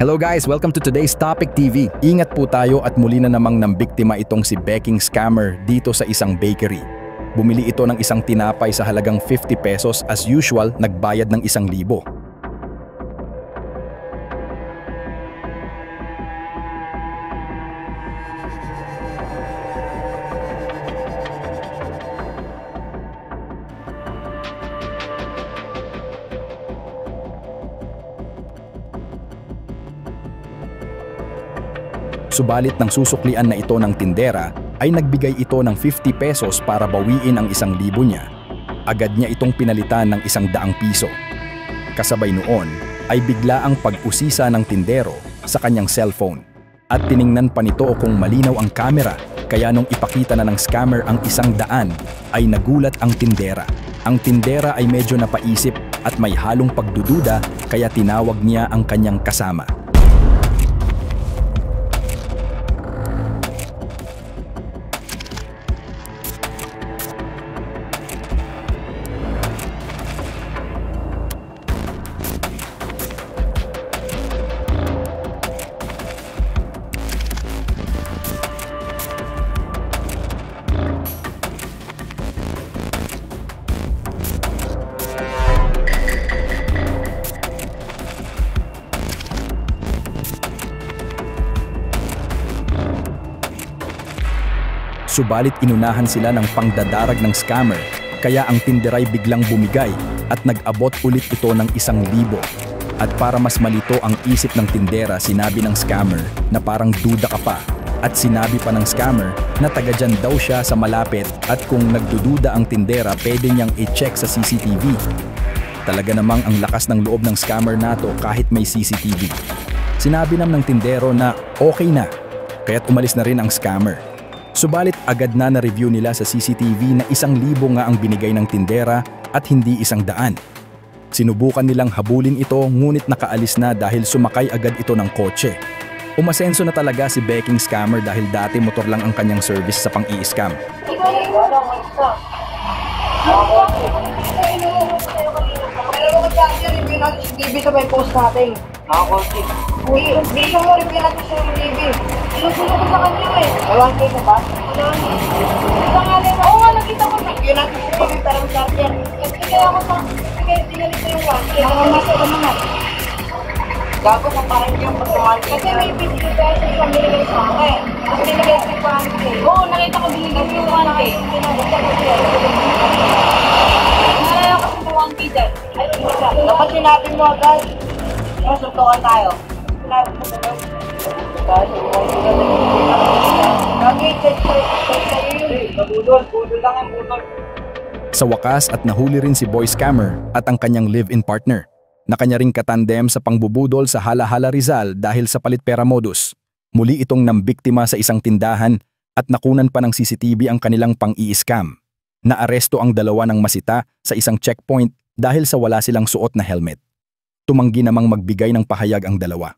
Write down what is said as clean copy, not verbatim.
Hello guys, welcome to today's Topic TV. Ingat po tayo at muli na namang nambiktima itong si Beking scammer dito sa isang bakery. Bumili ito ng isang tinapay sa halagang 50 pesos, as usual, nagbayad ng 1,000. Subalit nang susuklian na ito ng tindera, ay nagbigay ito ng 50 pesos para bawiin ang 1,000 niya. Agad niya itong pinalitan ng 100 piso. Kasabay noon ay bigla ang pag-usisa ng tindero sa kanyang cellphone. At tiningnan pa nito kung malinaw ang kamera, kaya nung ipakita na ng scammer ang 100 ay nagulat ang tindera. Ang tindera ay medyo napaisip at may halong pagdududa, kaya tinawag niya ang kanyang kasama. Subalit inunahan sila ng pangdadarag ng scammer, kaya ang tinderay biglang bumigay at nag-abot ulit ito ng 1,000. At para mas malito ang isip ng tindera, sinabi ng scammer na parang duda ka pa. At sinabi pa ng scammer na taga dyan daw siya sa malapit at kung nagdududa ang tindera, pwede niyang i-check sa CCTV. Talaga namang ang lakas ng loob ng scammer nato kahit may CCTV. Sinabi naman ng tindero na okay na, kaya't umalis na rin ang scammer. Subalit agad na na-review nila sa CCTV na 1,000 nga ang binigay ng tindera at hindi 100. Sinubukan nilang habulin ito, ngunit nakaalis na dahil sumakay agad ito ng kotse. Umasenso na talaga si Beking scammer dahil dati motor lang ang kanyang service sa pang-i-scam. TV sa may post natin. Nakakonti. Uy, hindi siya mo review natin sa TV. Sinusunod ko sa kanya eh. 1K na ba? Oo nga, nakita ko. Review natin sa TV para mag-charger. Sige ako sa... Sige, dinalito yung 1K. Nakamaso ka naman. Gago sa parang yung pagkawan. Kasi may video dahil sa isang binigay sa akin. Kasi binigay sa 1K. Oo, nakita ko binigay yung 1K. Nalala ko sa 1K dyan. Dapat sinabi mo agad. Masuntukan tayo. Sinabi mo agad. Sa wakas at nahuli rin si boy scammer at ang kanyang live-in partner na kanya ring katandem sa pangbubudol sa Hala-Hala Rizal dahil sa palit pera modus. Muli itong nambiktima sa isang tindahan at nakunan pa ng CCTV ang kanilang pang-i-scam. Naaresto ang dalawa ng masita sa isang checkpoint dahil sa wala silang suot na helmet. Tumanggi namang magbigay ng pahayag ang dalawa.